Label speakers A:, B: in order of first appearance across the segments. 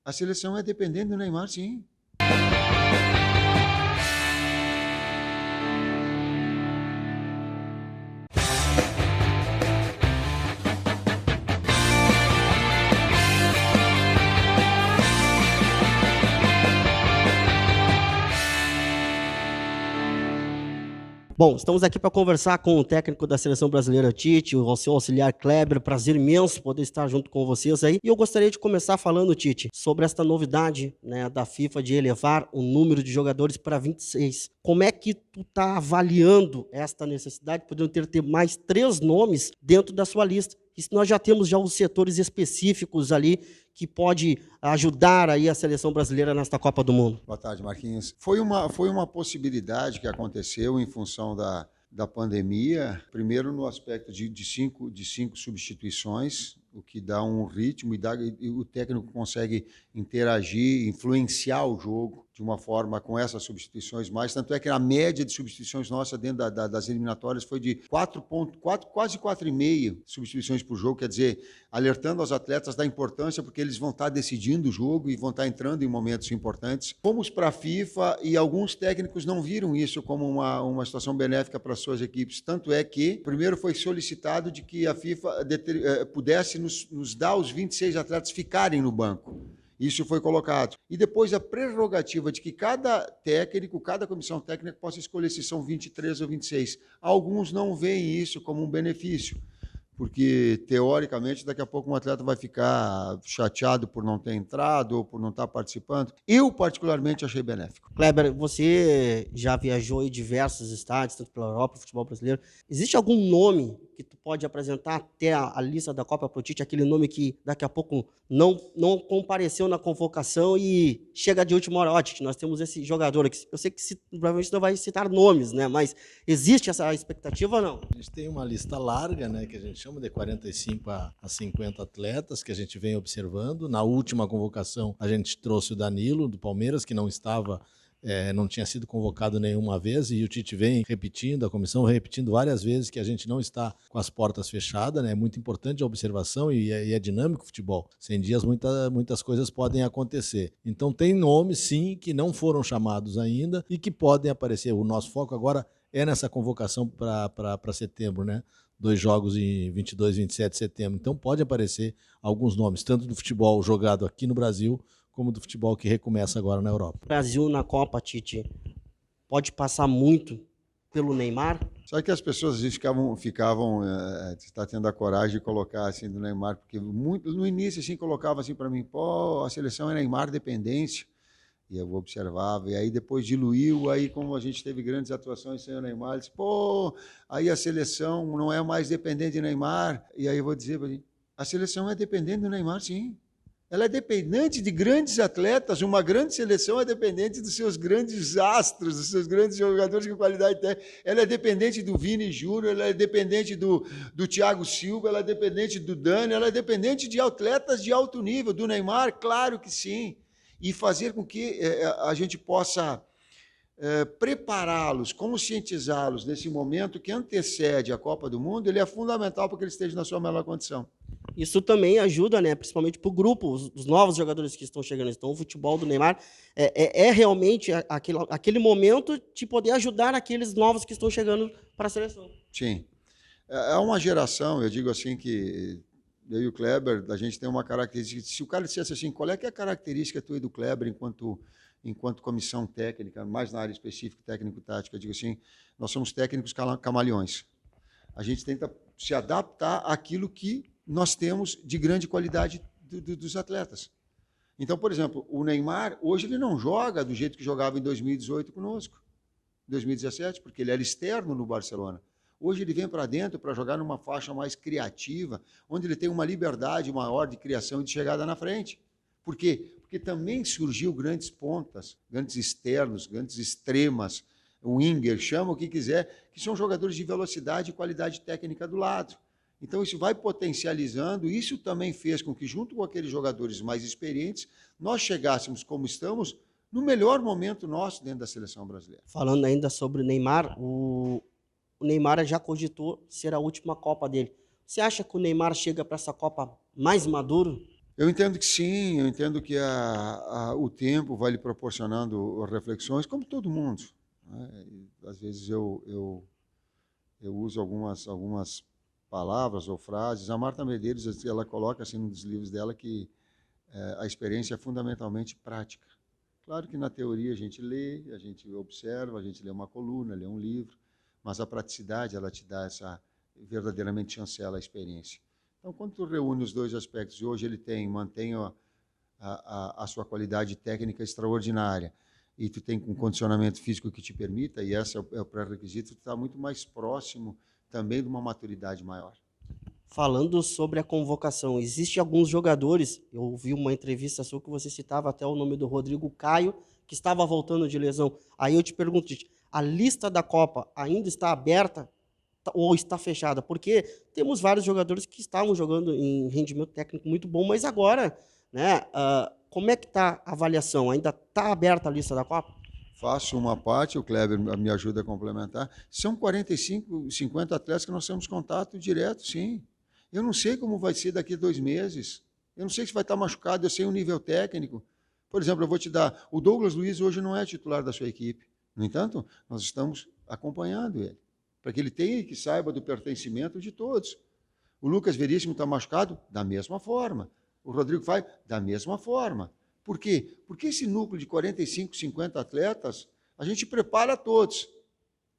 A: A seleção é dependente do Neymar, sim.
B: Bom, estamos aqui para conversar com o técnico da Seleção Brasileira, Tite, o seu auxiliar Kleber. Prazer imenso poder estar junto com vocês aí. E eu gostaria de começar falando, Tite, sobre esta novidade, né, da FIFA de elevar o número de jogadores para 26. Como é que tu está avaliando esta necessidade, podendo ter mais 3 nomes dentro da sua lista? E nós já temos já os setores específicos ali que pode ajudar aí a seleção brasileira nesta Copa do Mundo.
A: Boa tarde, Marquinhos. Foi uma possibilidade que aconteceu em função da pandemia, primeiro no aspecto de cinco substituições, o que dá um ritmo e o técnico consegue interagir, influenciar o jogo de uma forma com essas substituições mais. Tanto é que a média de substituições nossa dentro das eliminatórias foi de 4,4, quase 4,5 substituições por jogo, quer dizer, alertando aos atletas da importância, porque eles vão estar decidindo o jogo e vão estar entrando em momentos importantes. Fomos para a FIFA e alguns técnicos não viram isso como uma situação benéfica para as suas equipes. Tanto é que, primeiro, foi solicitado de que a FIFA pudesse nos dar os 26 atletas ficarem no banco. Isso foi colocado. E depois a prerrogativa de que cada técnico, cada comissão técnica possa escolher se são 23 ou 26. Alguns não veem isso como um benefício, porque, teoricamente, daqui a pouco um atleta vai ficar chateado por não ter entrado ou por não estar participando. Eu, particularmente, achei benéfico.
B: Kleber, você já viajou em diversos estádios, tanto pela Europa, futebol brasileiro. Existe algum nome que tu pode apresentar até a lista da Copa pro Tite, aquele nome que daqui a pouco não compareceu na convocação e chega de última hora? Ó, Tite, nós temos esse jogador aqui. Eu sei que provavelmente não vai citar nomes, né? Mas existe essa expectativa ou não?
C: A gente tem uma lista larga, né, que a gente chama de 45 a 50 atletas que a gente vem observando. Na última convocação, a gente trouxe o Danilo, do Palmeiras, que não estava, não tinha sido convocado nenhuma vez, e o Tite vem repetindo, a comissão repetindo várias vezes que a gente não está com as portas fechadas, né? É muito importante a observação e é dinâmico o futebol. Sem dias, muitas coisas podem acontecer. Então tem nomes, sim, que não foram chamados ainda e que podem aparecer. O nosso foco agora é nessa convocação para setembro, né? 2 jogos em 22 e 27 de setembro. Então pode aparecer alguns nomes, tanto do futebol jogado aqui no Brasil, como do futebol que recomeça agora na Europa.
B: O Brasil na Copa, Tite, pode passar muito pelo Neymar?
A: Só que as pessoas às vezes ficavam está tendo a coragem de colocar assim do Neymar, porque no início assim colocava assim para mim, pô, a seleção é Neymar dependência. E eu observava, e aí depois diluiu, aí como a gente teve grandes atuações sem o Neymar, disse, pô, aí a seleção não é mais dependente de Neymar. E aí eu vou dizer para ele, a seleção é dependente do Neymar, sim. Ela é dependente de grandes atletas, uma grande seleção é dependente dos seus grandes astros, dos seus grandes jogadores de qualidade técnica. Ela é dependente do Vini Júnior, ela é dependente do Thiago Silva, ela é dependente do Dani, ela é dependente de atletas de alto nível, do Neymar, claro que sim. E fazer com que a gente possa prepará-los, conscientizá-los nesse momento que antecede a Copa do Mundo, ele é fundamental para que ele esteja na sua melhor condição.
B: Isso também ajuda, né, principalmente para o grupo, os novos jogadores que estão chegando. Então, o futebol do Neymar é realmente aquele momento de poder ajudar aqueles novos que estão chegando para a seleção.
A: Sim. É uma geração, eu digo assim, que eu e o Kleber, a gente tem uma característica. Se o cara dissesse assim, qual é que é a característica tua e do Kleber enquanto comissão técnica, mais na área específica, técnico-tática, eu digo assim, nós somos técnicos camaleões. A gente tenta se adaptar àquilo que nós temos de grande qualidade dos atletas. Então, por exemplo, o Neymar, hoje ele não joga do jeito que jogava em 2018 conosco, 2017, porque ele era externo no Barcelona. Hoje ele vem para dentro para jogar numa faixa mais criativa, onde ele tem uma liberdade maior de criação e de chegada na frente. Por quê? Porque também surgiu grandes pontas, grandes externos, grandes extremas, o winger, chama o que quiser, que são jogadores de velocidade e qualidade técnica do lado. Então isso vai potencializando, isso também fez com que, junto com aqueles jogadores mais experientes, nós chegássemos como estamos no melhor momento nosso dentro da seleção brasileira.
B: Falando ainda sobre o Neymar, o Neymar já cogitou ser a última Copa dele. Você acha que o Neymar chega para essa Copa mais maduro?
A: Eu entendo que sim, eu entendo que o tempo vai lhe proporcionando reflexões, como todo mundo, né? E, às vezes eu uso algumas palavras ou frases. A Marta Medeiros, ela coloca assim num dos livros dela que a experiência é fundamentalmente prática. Claro que na teoria a gente lê, a gente observa, a gente lê uma coluna, lê um livro, mas a praticidade, ela te dá verdadeiramente chancela a experiência. Então, quando tu reúne os dois aspectos, e hoje ele mantém a sua qualidade técnica extraordinária, e tu tem um condicionamento físico que te permita, e esse é o pré-requisito, tu está muito mais próximo também de uma maturidade maior.
B: Falando sobre a convocação, existem alguns jogadores, eu ouvi uma entrevista sua que você citava até o nome do Rodrigo Caio, que estava voltando de lesão. Aí eu te pergunto, Tite, a lista da Copa ainda está aberta ou está fechada? Porque temos vários jogadores que estavam jogando em rendimento técnico muito bom, mas agora, né, como é que está a avaliação? Ainda está aberta a lista da Copa?
A: Faço uma parte, o Kleber me ajuda a complementar. São 45, 50 atletas que nós temos contato direto, sim. Eu não sei como vai ser daqui a 2 meses. Eu não sei se vai estar machucado, eu sei o nível técnico. Por exemplo, eu vou te dar, o Douglas Luiz hoje não é titular da sua equipe. No entanto, nós estamos acompanhando ele, para que ele tenha e que saiba do pertencimento de todos. O Lucas Veríssimo está machucado? Da mesma forma. O Rodrigo Faio? Da mesma forma. Por quê? Porque esse núcleo de 45, 50 atletas, a gente prepara todos.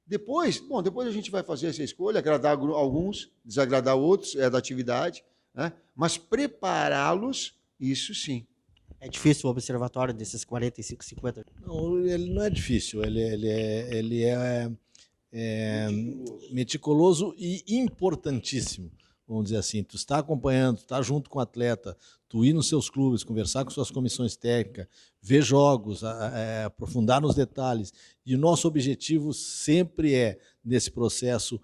A: Depois a gente vai fazer essa escolha, agradar alguns, desagradar outros, é da atividade, né? Mas prepará-los, isso sim.
B: É difícil o observatório desses 45, 50?
C: Não, ele não é difícil, ele é meticuloso e importantíssimo. Vamos dizer assim, tu está acompanhando, tu está junto com o atleta, tu ir nos seus clubes, conversar com suas comissões técnicas, ver jogos, aprofundar nos detalhes. E o nosso objetivo sempre nesse processo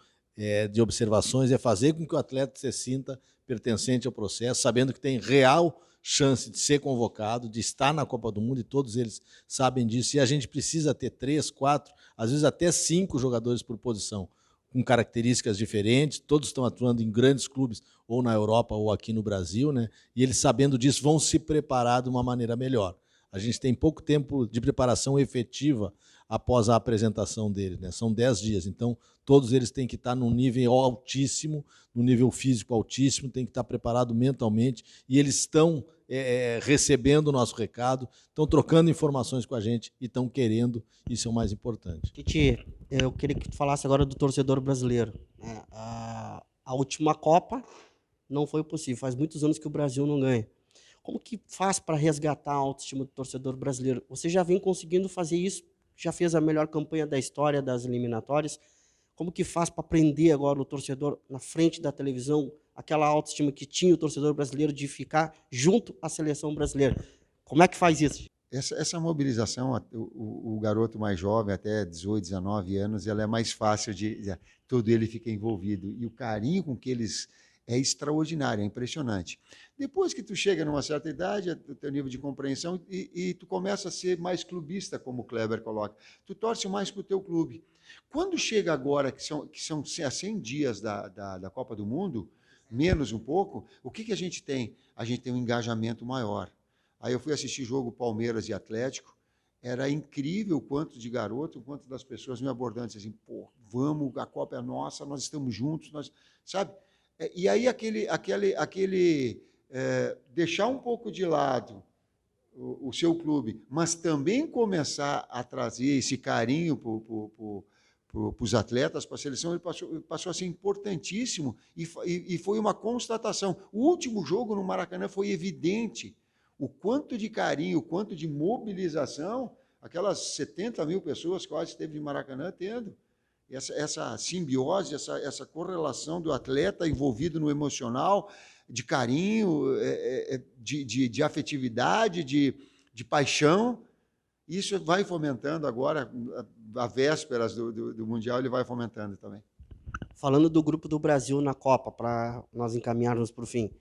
C: de observações, é fazer com que o atleta se sinta pertencente ao processo, sabendo que tem real chance de ser convocado, de estar na Copa do Mundo, e todos eles sabem disso. E a gente precisa ter 3, 4, às vezes até 5 jogadores por posição, com características diferentes, todos estão atuando em grandes clubes, ou na Europa ou aqui no Brasil, né? E eles, sabendo disso, vão se preparar de uma maneira melhor. A gente tem pouco tempo de preparação efetiva após a apresentação deles, né? São 10 dias, então todos eles têm que estar num nível altíssimo, num nível físico altíssimo, têm que estar preparados mentalmente, e eles estão recebendo o nosso recado, estão trocando informações com a gente e estão querendo, isso é o mais importante.
B: Titi, eu queria que tu falasse agora do torcedor brasileiro. A última Copa não foi possível, faz muitos anos que o Brasil não ganha. Como que faz para resgatar a autoestima do torcedor brasileiro? Você já vem conseguindo fazer isso, já fez a melhor campanha da história das eliminatórias. Como que faz para prender agora o torcedor na frente da televisão, aquela autoestima que tinha o torcedor brasileiro de ficar junto à seleção brasileira? Como é que faz isso?
A: Essa mobilização, o garoto mais jovem, até 18, 19 anos, ela é mais fácil todo ele fica envolvido. E o carinho com que eles é extraordinário, é impressionante. Depois que tu chega numa certa idade, o teu nível de compreensão, e tu começa a ser mais clubista, como o Kleber coloca. Tu torce mais para o teu clube. Quando chega agora, que são 100 dias da Copa do Mundo, menos um pouco, o que a gente tem? A gente tem um engajamento maior. Aí eu fui assistir jogo Palmeiras e Atlético, era incrível o quanto de garoto, o quanto das pessoas me abordando, assim, pô, vamos, a Copa é nossa, nós estamos juntos, sabe? E aí deixar um pouco de lado o seu clube, mas também começar a trazer esse carinho para os atletas, para a seleção, ele passou a ser importantíssimo, e foi uma constatação. O último jogo no Maracanã foi evidente, o quanto de carinho, o quanto de mobilização, aquelas 70 mil pessoas quase esteve em Maracanã tendo. Essa simbiose, essa correlação do atleta envolvido no emocional, de carinho, de afetividade, de paixão, isso vai fomentando agora, a vésperas do Mundial, ele vai fomentando também.
B: Falando do grupo do Brasil na Copa, para nós encaminharmos para o fim,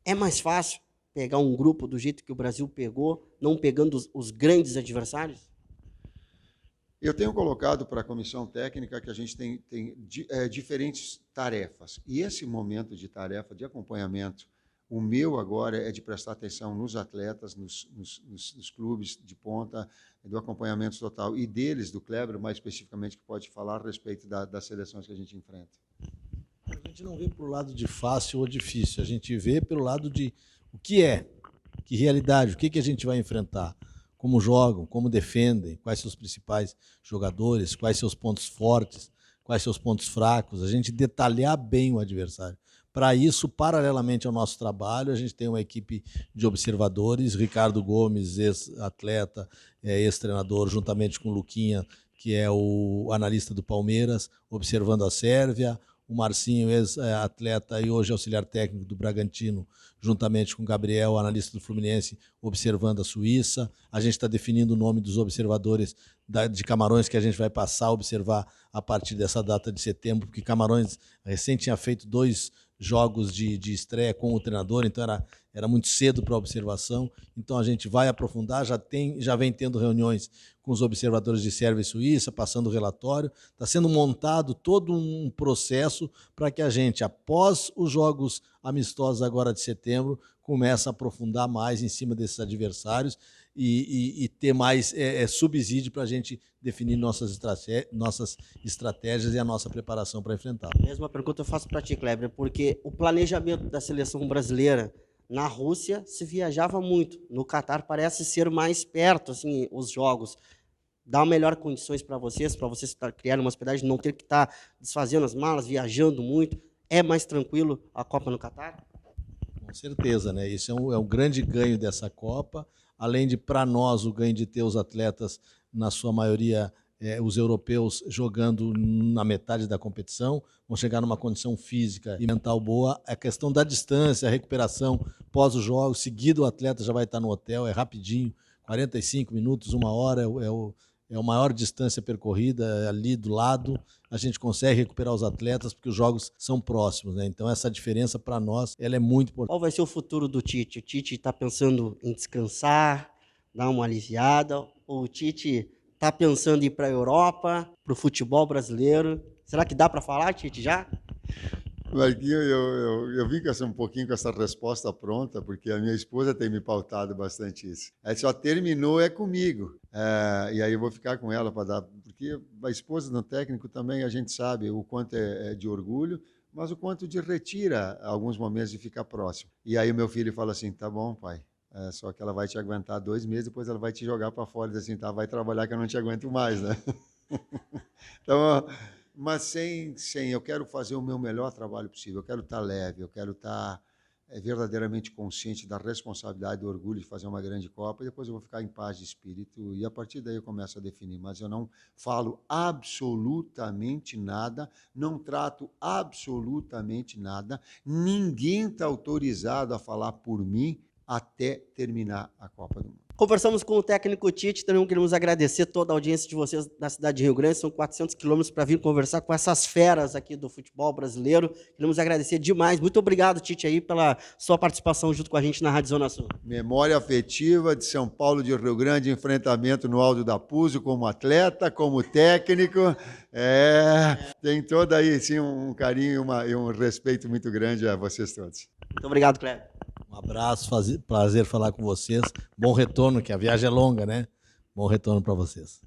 B: é mais fácil pegar um grupo do jeito que o Brasil pegou, não pegando os grandes adversários?
A: Eu tenho colocado para a comissão técnica que a gente tem diferentes tarefas. E esse momento de tarefa de acompanhamento, O meu agora é de prestar atenção nos atletas, nos clubes de ponta, do acompanhamento total, e deles, do Kleber, mais especificamente, que pode falar a respeito das seleções que a gente enfrenta.
C: A gente não vê pelo lado de fácil ou difícil, a gente vê pelo lado de o que é, que realidade, o que a gente vai enfrentar, como jogam, como defendem, quais são os principais jogadores, quais são os pontos fortes, quais são os pontos fracos, a gente detalhar bem o adversário. Para isso, paralelamente ao nosso trabalho, a gente tem uma equipe de observadores, Ricardo Gomes, ex-atleta, ex-treinador, juntamente com o Luquinha, que é o analista do Palmeiras, observando a Sérvia, o Marcinho, ex-atleta e hoje auxiliar técnico do Bragantino, juntamente com o Gabriel, analista do Fluminense, observando a Suíça. A gente está definindo o nome dos observadores de Camarões que a gente vai passar a observar a partir dessa data de setembro, porque Camarões recém tinha feito 2 jogos de estreia com o treinador, então era muito cedo para observação. Então a gente vai aprofundar, já vem tendo reuniões com os observadores de Sérvia e Suíça, passando o relatório. Está sendo montado todo um processo para que a gente, após os jogos amistosos agora de setembro, comece a aprofundar mais em cima desses adversários e ter mais subsídio para a gente definir nossas estratégias e a nossa preparação para enfrentar.
B: Mesma pergunta eu faço para ti, Kleber, porque o planejamento da seleção brasileira na Rússia se viajava muito. No Catar parece ser mais perto, assim, os jogos. Dá melhor condições para vocês criar uma hospedagem, não ter que estar desfazendo as malas, viajando muito. É mais tranquilo a Copa no Catar?
C: Com certeza, né? Isso é um grande ganho dessa Copa. Além de, para nós, o ganho de ter os atletas, na sua maioria, os europeus, jogando na metade da competição, vão chegar numa condição física e mental boa. A questão da distância, a recuperação pós os jogos, seguido o atleta já vai estar no hotel, é rapidinho, 45 minutos, 1 hora, é a maior distância percorrida, ali do lado. A gente consegue recuperar os atletas porque os jogos são próximos, né? Então essa diferença para nós ela é muito importante.
B: Qual vai ser o futuro do Tite? O Tite está pensando em descansar, dar uma aliviada? Ou o Tite está pensando em ir para a Europa, para o futebol brasileiro? Será que dá para falar, Tite, já?
A: Marquinho, eu vim um pouquinho com essa resposta pronta, porque a minha esposa tem me pautado bastante isso. Ela só terminou comigo. E aí eu vou ficar com ela para dar... Porque a esposa do técnico também a gente sabe o quanto é de orgulho, mas o quanto de retira alguns momentos de ficar próximo. E aí o meu filho fala assim, tá bom, pai, só que ela vai te aguentar 2 meses, depois ela vai te jogar para fora e diz assim, tá, vai trabalhar que eu não te aguento mais, né? Então... Mas sem, eu quero fazer o meu melhor trabalho possível, eu quero estar leve, eu quero estar verdadeiramente consciente da responsabilidade, do orgulho de fazer uma grande Copa, e depois eu vou ficar em paz de espírito, e a partir daí eu começo a definir, mas eu não falo absolutamente nada, não trato absolutamente nada, ninguém está autorizado a falar por mim até terminar a Copa do Mundo.
B: Conversamos com o técnico Tite, também queremos agradecer toda a audiência de vocês da cidade de Rio Grande, são 400 quilômetros para vir conversar com essas feras aqui do futebol brasileiro, queremos agradecer demais, muito obrigado, Tite, aí pela sua participação junto com a gente na Rádio Zona Sul.
A: Memória afetiva de São Paulo de Rio Grande, enfrentamento no Alto da Puso como atleta, como técnico, tem todo aí sim um carinho e um respeito muito grande a vocês todos.
B: Muito obrigado, Kleber.
C: Um abraço, prazer falar com vocês. Bom retorno, que a viagem é longa, né? Bom retorno para vocês.